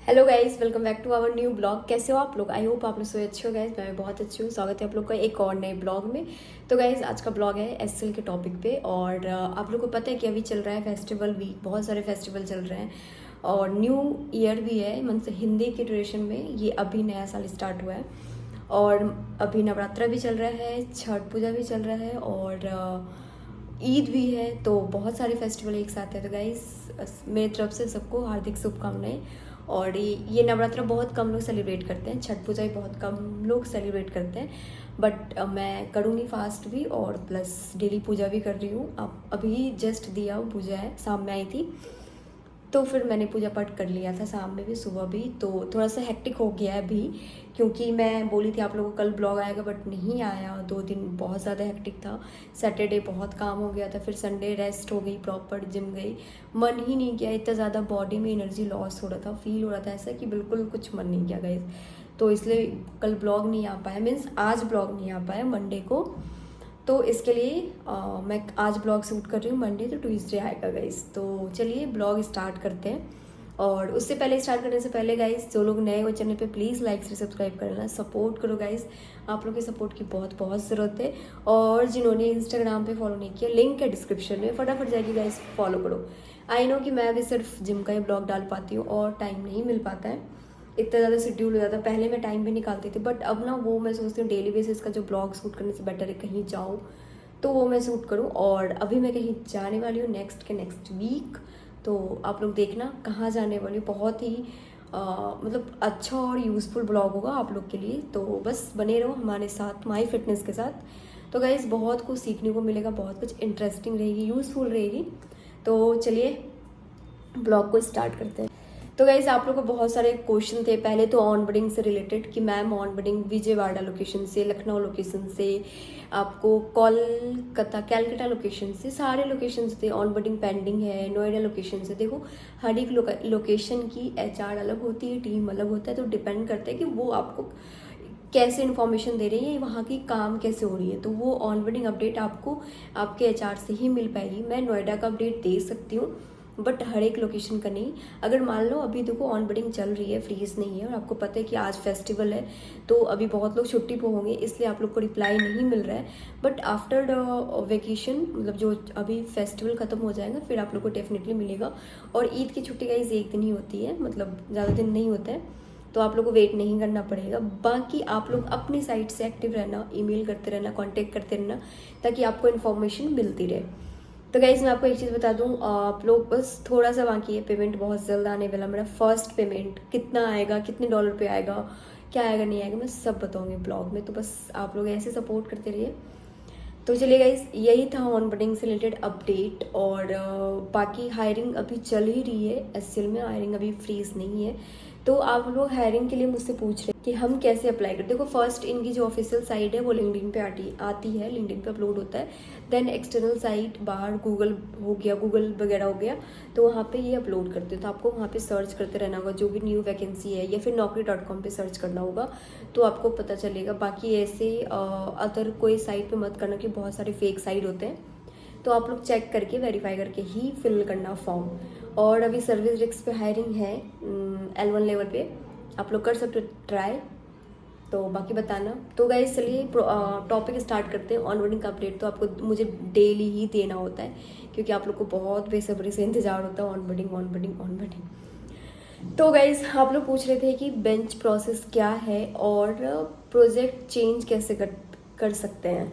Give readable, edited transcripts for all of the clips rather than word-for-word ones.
Hello guys, welcome back to our new blog. कैसे हो आप लोग? आई होप आप लोग सो अच्छे हो गाइज। मैं बहुत अच्छी हूँ। स्वागत है आप लोग का एक और नए ब्लॉग में। तो गाइज आज का ब्लॉग है एसएल के टॉपिक पे। और आप लोग को पता है कि अभी चल रहा है फेस्टिवल वीक, बहुत सारे फेस्टिवल चल रहे हैं और न्यू ईयर भी है। मतलब हिंदी के ड्यूरेशन में ये अभी नया साल स्टार्ट हुआ है और अभी नवरात्रा भी चल रहा है, छठ पूजा भी चल रहा है और ईद भी है। तो बहुत सारे फेस्टिवल एक साथ है। तो गाइस मेरी तरफ से सबको हार्दिक शुभकामनाएं। और ये नवरात्रा बहुत कम लोग सेलिब्रेट करते हैं, छठ पूजा भी बहुत कम लोग सेलिब्रेट करते हैं, बट मैं करूँगी फास्ट भी और प्लस डेली पूजा भी कर रही हूँ। अब अभी जस्ट दिया पूजा है, शाम में आई थी तो फिर मैंने पूजा पाठ कर लिया था, शाम में भी सुबह भी। तो थोड़ा सा हेक्टिक हो गया है अभी, क्योंकि मैं बोली थी आप लोगों को कल ब्लॉग आएगा बट नहीं आया। 2 दिन बहुत ज़्यादा हेक्टिक था। सैटरडे बहुत काम हो गया था, फिर संडे रेस्ट हो गई, प्रॉपर जिम गई, मन ही नहीं किया। इतना ज़्यादा बॉडी में एनर्जी लॉस हो रहा था, फील हो रहा था ऐसा कि बिल्कुल कुछ मन नहीं किया गाइस। तो इसलिए कल ब्लॉग नहीं आ पाया, मीन्स आज ब्लॉग नहीं आ पाया मंडे को। तो इसके लिए मैं आज ब्लॉग शूट कर रही हूँ। मंडे तो ट्यूसडे आएगा गाइस। तो चलिए ब्लॉग स्टार्ट करते हैं। और उससे पहले स्टार्ट करने से पहले गाइस, जो लोग नए हो चैनल पे प्लीज़ लाइक से सब्सक्राइब करना, सपोर्ट करो गाइस। आप लोग की सपोर्ट की बहुत बहुत ज़रूरत है। और जिन्होंने इंस्टाग्राम पे फॉलो नहीं किया, लिंक है डिस्क्रिप्शन में, फटाफट जाएगी गाइस, फॉलो करो। आई नो कि मैं अभी सिर्फ जिम का ही ब्लॉग डाल पाती हूँ और टाइम नहीं मिल पाता है, इतना ज़्यादा शेड्यूल हो जाता है। पहले मैं टाइम भी निकालती थी बट अब ना वो मैं सोचती हूँ डेली बेसिस का जो ब्लॉग शूट करने से बेटर है कहीं जाऊँ तो वो मैं शूट करूँ। और अभी मैं कहीं जाने वाली हूँ नेक्स्ट वीक। तो आप लोग देखना कहाँ जाने वाली हूँ। बहुत ही मतलब अच्छा और यूज़फुल ब्लॉग होगा आप लोग के लिए। तो बस बने रहो हमारे साथ, माई फिटनेस के साथ। तो गाइस बहुत कुछ सीखने को मिलेगा, बहुत कुछ इंटरेस्टिंग रहेगी, यूज़फुल रहेगी। तो चलिए ब्लॉग को स्टार्ट करते हैं। तो गाइज आप लोग को बहुत सारे क्वेश्चन थे पहले तो ऑन बोर्डिंग से रिलेटेड कि ma'am on boarding Vijayawada location से, लखनऊ लोकेशन से, आपको कोलकाता कैलकाटा लोकेशन से, सारे लोकेशन थे। ऑन बोर्डिंग पेंडिंग है नोएडा लोकेशन से। देखो हर एक लोकेशन की एचआर अलग होती है, टीम अलग होता है। तो डिपेंड करता है कि वो आपको कैसे इन्फॉर्मेशन दे रही है, वहाँ की काम कैसे हो रही है। तो वो ऑन बोर्डिंग अपडेट आपको आपके एचआर से ही मिल पाएगी। मैं नोएडा का अपडेट दे सकती हूँ बट हर एक लोकेशन का नहीं। अगर मान लो अभी देखो ऑन बोर्डिंग चल रही है, फ्रीज नहीं है और आपको पता है कि आज फेस्टिवल है तो अभी बहुत लोग छुट्टी पे होंगे, इसलिए आप लोग को रिप्लाई नहीं मिल रहा है। बट आफ्टर वेकेशन, मतलब जो अभी फेस्टिवल खत्म हो जाएगा फिर आप लोग को डेफिनेटली मिलेगा। और ईद की छुट्टी का एक दिन ही होती है, मतलब ज़्यादा दिन नहीं होता है। तो आप लोग को वेट नहीं करना पड़ेगा। बाकी आप लोग अपनी साइट से एक्टिव रहना, ईमेल करते रहना, कांटेक्ट करते रहना, ताकि आपको इन्फॉर्मेशन मिलती रहे। तो गाइज मैं आपको एक चीज़ बता दूं, आप लोग बस थोड़ा सा बाकी है, पेमेंट बहुत जल्द आने वाला। मेरा फर्स्ट पेमेंट कितना आएगा, कितने डॉलर पे आएगा, क्या आएगा नहीं आएगा, मैं सब बताऊंगी ब्लॉग में। तो बस आप लोग ऐसे सपोर्ट करते रहिए। तो चलिए गाइज यही था ऑन बोर्डिंग से रिलेटेड अपडेट। और बाकी हायरिंग अभी चल ही रही है एससीएल में, हायरिंग अभी फ्रीज नहीं है। तो आप लोग हायरिंग के लिए मुझसे पूछ रहे हैं कि हम कैसे अप्लाई करें। देखो फर्स्ट इनकी जो ऑफिशियल साइट है वो लिंक्डइन पे आती है, लिंक्डइन पे अपलोड होता है। देन एक्सटर्नल साइट बाहर गूगल हो गया, गूगल वगैरह हो गया, तो वहाँ पे ये अपलोड करते हैं। तो आपको वहाँ पे सर्च करते रहना होगा जो भी न्यू वैकेंसी है, या फिर naukri.com पे सर्च करना होगा तो आपको पता चलेगा। बाकी ऐसे अदर कोई साइट पे मत करना कि बहुत सारे फेक साइट होते हैं। तो आप लोग चेक करके वेरीफाई करके ही फिल करना फॉर्म। और अभी सर्विस डेस्क पे हायरिंग है L1 लेवल पे, आप लोग कर सकते हो ट्राई। तो बाकी बताना। तो गाइस चलिए टॉपिक स्टार्ट करते हैं। ऑनबोर्डिंग का अपडेट तो आपको मुझे डेली ही देना होता है, क्योंकि आप लोग को बहुत बेसब्री से इंतजार होता है ऑनबोर्डिंग। तो गाइज आप लोग पूछ रहे थे कि बेंच प्रोसेस क्या है और प्रोजेक्ट चेंज कैसे कर सकते हैं,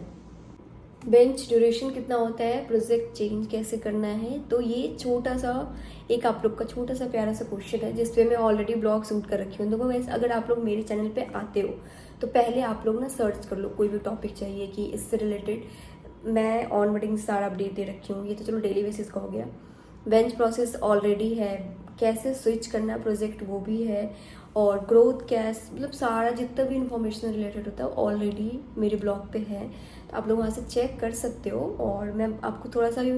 बेंच ड्यूरेशन कितना होता है, प्रोजेक्ट चेंज कैसे करना है। तो ये छोटा सा एक आप लोग का छोटा सा प्यारा सा क्वेश्चन है जिस पे मैं ऑलरेडी ब्लॉग शूट कर रखी हूँ। देखो वैसे अगर आप लोग मेरे चैनल पे आते हो तो पहले आप लोग ना सर्च कर लो, कोई भी टॉपिक चाहिए कि इससे रिलेटेड मैं ऑन बोर्डिंग सारा अपडेट दे रखी हूँ। ये तो चलो डेली बेसिस का हो गया, बेंच प्रोसेस ऑलरेडी है, कैसे स्विच करना प्रोजेक्ट वो भी है, और ग्रोथ कैस, मतलब सारा जितना भी इंफॉर्मेशन रिलेटेड होता है ऑलरेडी मेरे ब्लॉग पे है। तो आप लोग वहाँ से चेक कर सकते हो और मैं आपको थोड़ा सा भी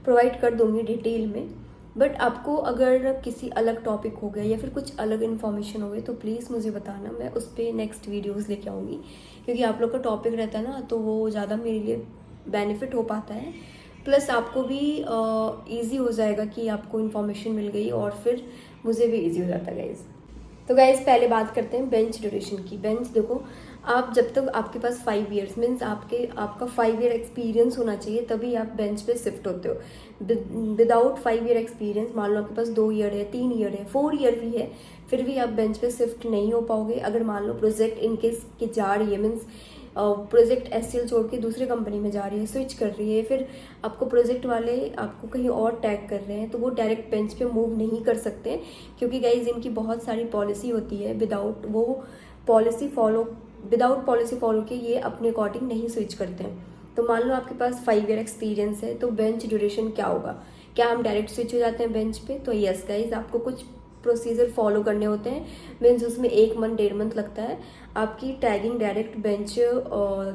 प्रोवाइड कर दूँगी डिटेल में। बट आपको अगर किसी अलग टॉपिक हो गया या फिर कुछ अलग इन्फॉर्मेशन हो गई तो प्लीज़ मुझे बताना, मैं उस पर नेक्स्ट वीडियोज़ लेके आऊँगी। क्योंकि आप लोग का टॉपिक रहता है ना तो वो ज़्यादा मेरे लिए बेनिफिट हो पाता है, प्लस आपको भी इजी हो जाएगा कि आपको इन्फॉर्मेशन मिल गई और फिर मुझे भी इजी हो जाता है गाइज। तो गाइज पहले बात करते हैं बेंच ड्यूरेशन की। बेंच देखो, आप जब तक आपके पास 5 ईयर्स मीन्स आपका 5 ईयर एक्सपीरियंस होना चाहिए तभी आप बेंच पे शिफ्ट होते हो। विदाउट 5 ईयर एक्सपीरियंस, मान लो आपके पास 2 ईयर है, 3 ईयर है, 4 ईयर भी है, फिर भी आप बेंच पे शिफ्ट नहीं हो पाओगे। अगर मान लो प्रोजेक्ट इनकेस की जा रही है, मीन्स प्रोजेक्ट एससीएल छोड़ के दूसरी कंपनी में जा रही है, स्विच कर रही है, फिर आपको प्रोजेक्ट वाले आपको कहीं और टैग कर रहे हैं, तो वो डायरेक्ट बेंच पे मूव नहीं कर सकते, क्योंकि गाइज इनकी बहुत सारी पॉलिसी होती है। विदाउट पॉलिसी फॉलो के ये अपने अकॉर्डिंग नहीं स्विच करते हैं। तो मान लो आपके पास 5 ईयर एक्सपीरियंस है, तो बेंच ड्यूरेशन क्या होगा? क्या हम डायरेक्ट स्विच हो जाते हैं बेंच पे? तो यस गाइज, आपको कुछ प्रोसीजर फॉलो करने होते हैं, मीन्स उसमें 1 मंथ 1.5 मंथ लगता है। आपकी टैगिंग डायरेक्ट बेंच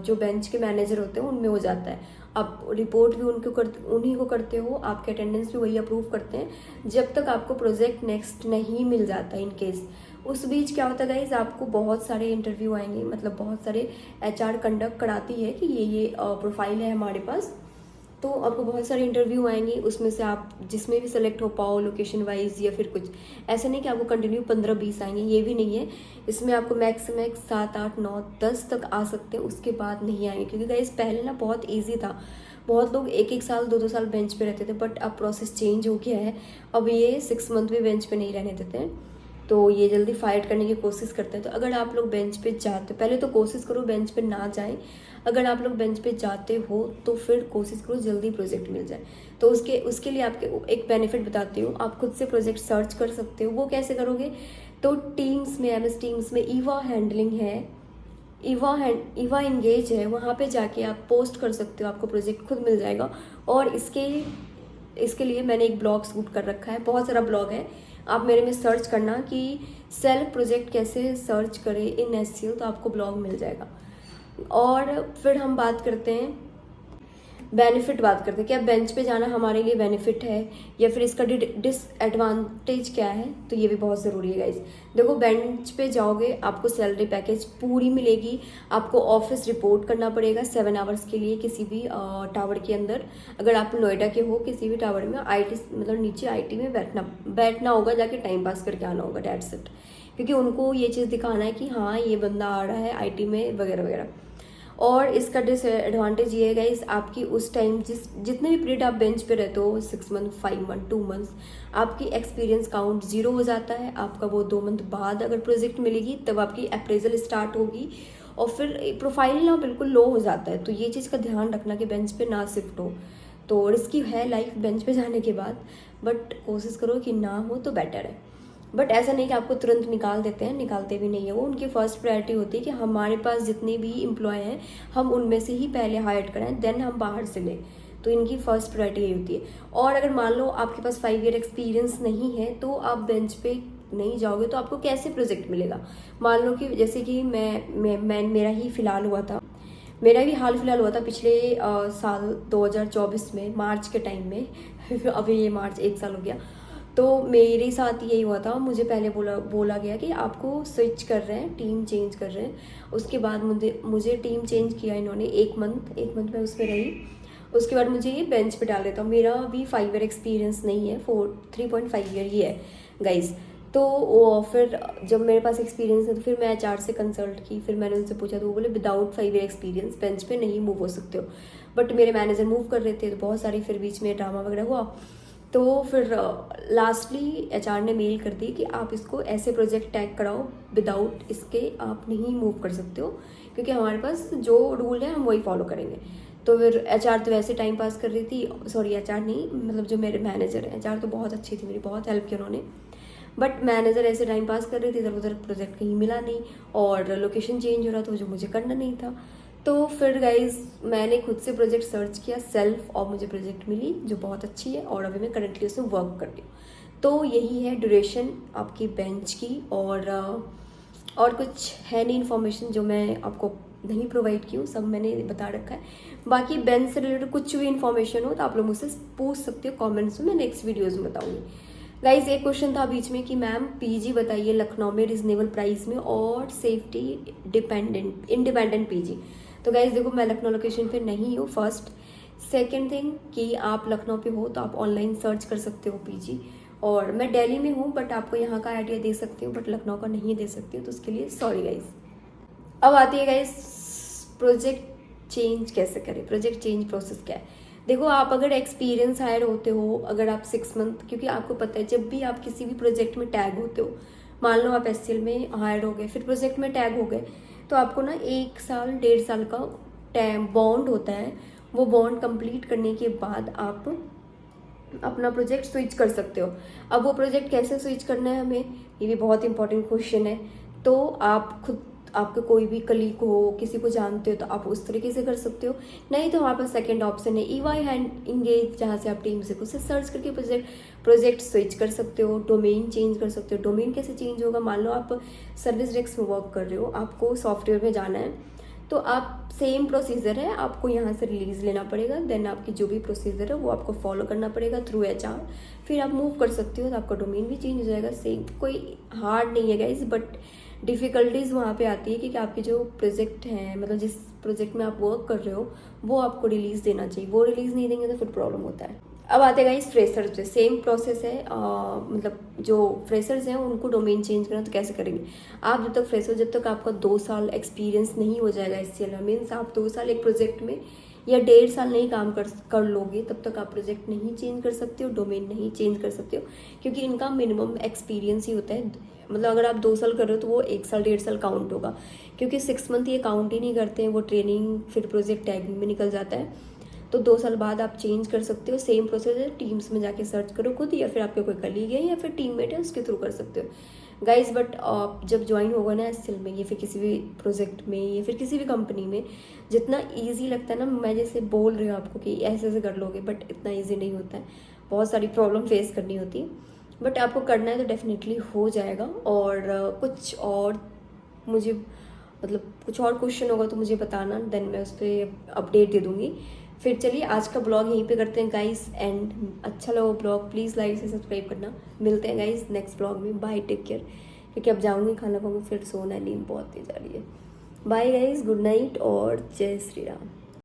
जो बेंच के मैनेजर होते हैं उनमें हो जाता है। आप रिपोर्ट भी उन्हीं को करते हो, आपके अटेंडेंस भी वही अप्रूव करते हैं जब तक आपको प्रोजेक्ट नेक्स्ट नहीं मिल जाता। इन केस उस बीच क्या होता है गाइज, आपको बहुत सारे इंटरव्यू आएंगे, मतलब बहुत सारे एचआर कंडक्ट कराती है कि ये प्रोफाइल है हमारे पास, तो आपको बहुत सारे इंटरव्यू आएंगे, उसमें से आप जिसमें भी सेलेक्ट हो पाओ लोकेशन वाइज या फिर कुछ। ऐसा नहीं कि आपको कंटिन्यू 15-20 आएंगे, ये भी नहीं है। इसमें आपको मैक्स 7, 8, 9, 10 तक आ सकते हैं, उसके बाद नहीं आएंगे, क्योंकि गाइस पहले ना बहुत ईजी था। बहुत लोग 1-1 साल 2-2 साल बेंच पे रहते थे, बट अब प्रोसेस चेंज हो गया है। अब ये 6 मंथ भी बेंच पे नहीं रहने देते हैं, तो ये जल्दी फाइट करने की कोशिश करते हैं। तो अगर आप लोग बेंच पे जाते, पहले तो कोशिश करो बेंच पे ना जाएं। अगर आप लोग बेंच पे जाते हो तो फिर कोशिश करो जल्दी प्रोजेक्ट मिल जाए। तो उसके लिए आपके एक बेनिफिट बताती हूँ, आप खुद से प्रोजेक्ट सर्च कर सकते हो। वो कैसे करोगे? तो टीम्स में, MS टीम्स में ईवा हैंडलिंग है, ईवा इंगेज है, वहाँ पे जाके आप पोस्ट कर सकते हो, आपको प्रोजेक्ट खुद मिल जाएगा। और इसके लिए मैंने एक ब्लॉग शूट कर रखा है, बहुत सारा ब्लॉग है, आप मेरे में सर्च करना कि सेल्फ प्रोजेक्ट कैसे सर्च करें इन एससीएल, तो आपको ब्लॉग मिल जाएगा। और फिर हम बात करते हैं बात करते हैं, क्या बेंच पे जाना हमारे लिए बेनिफिट है या फिर इसका डिसएडवांटेज क्या है? तो ये भी बहुत ज़रूरी है गाइज। देखो, बेंच पे जाओगे आपको सैलरी पैकेज पूरी मिलेगी, आपको ऑफिस रिपोर्ट करना पड़ेगा 7 आवर्स के लिए किसी भी टावर के अंदर। अगर आप नोएडा के हो, किसी भी टावर में IT मतलब नीचे IT में बैठना होगा, जाके टाइम पास करके आना होगा, डेट्स इट। क्योंकि उनको ये चीज़ दिखाना है कि हाँ ये बंदा आ रहा है IT में वगैरह वगैरह। और इसका डिसएडवांटेज ये है गाइस, आपकी उस टाइम जितने भी पीरियड आप बेंच पे रहते हो, 6 मंथ, 5 मंथ, 2 मंथ्स, आपकी एक्सपीरियंस काउंट 0 हो जाता है। आपका वो 2 मंथ बाद अगर प्रोजेक्ट मिलेगी तब आपकी अप्रेजल स्टार्ट होगी, और फिर प्रोफाइल ना बिल्कुल लो हो जाता है। तो ये चीज़ का ध्यान रखना कि बेंच पे ना शिफ्ट हो। तो रिस्की है लाइफ बेंच पे जाने के बाद, बट कोशिश करो कि ना हो तो बेटर है। बट ऐसा नहीं कि आपको तुरंत निकाल देते हैं, निकालते भी नहीं है। वो उनकी फर्स्ट प्रायोरिटी होती है कि हमारे पास जितने भी एम्प्लॉय हैं हम उनमें से ही पहले हायर कराएं, देन हम बाहर से लें। तो इनकी फर्स्ट प्रायोरिटी यही होती है। और अगर मान लो आपके पास 5 ईयर एक्सपीरियंस नहीं है तो आप बेंच पे नहीं जाओगे तो आपको कैसे प्रोजेक्ट मिलेगा? मान लो कि जैसे कि मेरा ही फिलहाल हुआ था, मेरा भी हाल फिलहाल हुआ था पिछले साल 2024 में मार्च के टाइम में अभी ये मार्च 1 साल हो गया। तो मेरे साथ यही हुआ था, मुझे पहले बोला गया कि आपको स्विच कर रहे हैं, टीम चेंज कर रहे हैं। उसके बाद मुझे टीम चेंज किया इन्होंने, 1 मंथ में उसमें रही। उसके बाद मुझे ये बेंच पे डाल देता। मेरा भी 5 ईयर एक्सपीरियंस नहीं है, 3.5 ईयर ही है गाइज। तो फिर जब मेरे पास एक्सपीरियंस है तो फिर मैं HR से कंसल्ट की, फिर मैंने उनसे पूछा तो वो बोले विदाउट 5 ईयर एक्सपीरियंस बेंच पे नहीं मूव हो सकते हो। बट मेरे मैनेजर मूव कर रहे थे, तो बहुत सारी फिर बीच में ड्रामा वगैरह हुआ। तो फिर लास्टली HR ने मेल कर दी कि आप इसको ऐसे प्रोजेक्ट टैग कराओ, विदाउट इसके आप नहीं मूव कर सकते हो, क्योंकि हमारे पास जो रूल है हम वही फॉलो करेंगे। तो फिर HR तो वैसे टाइम पास कर रही थी, सॉरी HR नहीं, मतलब जो मेरे मैनेजर हैं, HR तो बहुत अच्छी थी, मेरी बहुत हेल्प की उन्होंने। बट मैनेजर ऐसे टाइम पास कर रही थी, इधर उधर प्रोजेक्ट कहीं मिला नहीं, और लोकेशन चेंज हो रहा था जो मुझे करना नहीं था। तो फिर गाइज मैंने खुद से प्रोजेक्ट सर्च किया सेल्फ, और मुझे प्रोजेक्ट मिली जो बहुत अच्छी है, और अभी मैं करंटली उसमें वर्क कर रही हूँ। तो यही है ड्यूरेशन आपकी बेंच की, और कुछ है नहीं इन्फॉर्मेशन जो मैं आपको नहीं प्रोवाइड की हूँ, सब मैंने बता रखा है। बाकी बेंच से रिलेटेड कुछ भी इन्फॉर्मेशन हो तो आप लोग मुझसे पूछ सकते हो कॉमेंट्स में, मैं नेक्स्ट वीडियोज़ में बताऊँगी। गाइज एक क्वेश्चन था बीच में कि मैम PG बताइए लखनऊ में रिजनेबल प्राइस में और सेफ्टी इंडिपेंडेंट PG। तो गाइज देखो, मैं लखनऊ लोकेशन पे नहीं हूँ, फर्स्ट। सेकंड थिंग कि आप लखनऊ पे हो तो आप ऑनलाइन सर्च कर सकते हो PG, और मैं दिल्ली में हूँ, बट आपको यहाँ का आइडिया दे सकती हूँ, बट लखनऊ का नहीं दे सकती हूँ, तो उसके लिए सॉरी गाइज। अब आती है गाइज प्रोजेक्ट चेंज कैसे करें, प्रोजेक्ट चेंज प्रोसेस क्या है। देखो, आप अगर एक्सपीरियंस हायर होते हो, अगर आप 6 मंथ, क्योंकि आपको पता है जब भी आप किसी भी प्रोजेक्ट में टैग होते हो, मान लो आप SCL में हायर हो गए, फिर प्रोजेक्ट में टैग हो गए, तो आपको ना 1 साल 1.5 साल का टाइम बॉन्ड होता है। वो बॉन्ड कंप्लीट करने के बाद आप अपना प्रोजेक्ट स्विच कर सकते हो। अब वो प्रोजेक्ट कैसे स्विच करना है हमें, ये भी बहुत इंपॉर्टेंट क्वेश्चन है। तो आप खुद, आपके कोई भी कलीग हो, किसी को जानते हो, तो आप उस तरीके से कर सकते हो। नहीं तो हमारे पास सेकंड ऑप्शन है EY हैंड इंगेज, जहाँ से आप टीम से कुछ सर्च करके प्रोजेक्ट स्विच कर सकते हो, डोमेन चेंज कर सकते हो। डोमेन कैसे चेंज होगा, मान लो आप सर्विस डेस्क में वर्क कर रहे हो, आपको सॉफ्टवेयर में जाना है, तो आप सेम प्रोसीजर है, आपको यहाँ से रिलीज लेना पड़ेगा, देन आपकी जो भी प्रोसीजर है वो आपको फॉलो करना पड़ेगा थ्रू HR, फिर आप मूव कर सकते हो, तो आपका डोमेन भी चेंज हो जाएगा। सेम, कोई हार्ड नहीं है गाइज, बट डिफ़िकल्टीज़ वहाँ पे आती है कि आपके जो प्रोजेक्ट हैं, मतलब जिस प्रोजेक्ट में आप वर्क कर रहे हो, वो आपको रिलीज़ देना चाहिए, वो रिलीज़ नहीं देंगे तो फिर प्रॉब्लम होता है। अब आते गाइस फ्रेशर्स पे, सेम प्रोसेस है। मतलब जो फ्रेशर्स हैं उनको डोमेन चेंज करना, तो कैसे करेंगे आप, जब तक फ्रेशर, जब तक आपका 2 साल एक्सपीरियंस नहीं हो जाएगा SCL में, मीन्स आप 2 साल एक प्रोजेक्ट में या 1.5 साल नहीं काम कर लोगे, तब तक आप प्रोजेक्ट नहीं चेंज कर सकते हो, डोमेन नहीं चेंज कर सकते हो, क्योंकि इनका मिनिमम एक्सपीरियंस ही होता है। मतलब अगर आप 2 साल कर रहे हो तो वो 1 साल 1.5 साल काउंट होगा, क्योंकि 6 मंथ ये काउंट ही नहीं करते हैं, वो ट्रेनिंग फिर प्रोजेक्ट टैगिंग में निकल जाता है। तो 2 साल बाद आप चेंज कर सकते हो। सेम प्रोसेस है, टीम्स में जाके सर्च करो खुद, या फिर आपके कोई कलीग है या फिर टीममेट है, उसके थ्रू कर सकते हो गाइज। बट जब ज्वाइन होगा ना SCL में, या फिर किसी भी प्रोजेक्ट में, या फिर किसी भी कंपनी में, जितना ईजी लगता है ना, मैं जैसे बोल रही हूँ आपको कि ऐसे ऐसे कर लोगे, बट इतना ईजी नहीं होता है, बहुत सारी प्रॉब्लम फेस करनी होती है, बट आपको करना है तो डेफिनेटली हो जाएगा। और कुछ और मुझे, मतलब कुछ और क्वेश्चन होगा तो मुझे बताना, देन मैं उस पर अपडेट दे दूँगी। फिर चलिए आज का ब्लॉग यहीं पे करते हैं गाइस एंड। अच्छा लगा ब्लॉग, प्लीज़ लाइक से सब्सक्राइब करना। मिलते हैं गाइस नेक्स्ट ब्लॉग में, बाय, टेक केयर। क्योंकि अब जाऊँगी, खाना खाऊंगी, फिर सोना, नींद बहुत तेज आ रही है। बाय गाइस, गुड नाइट और जय श्री राम।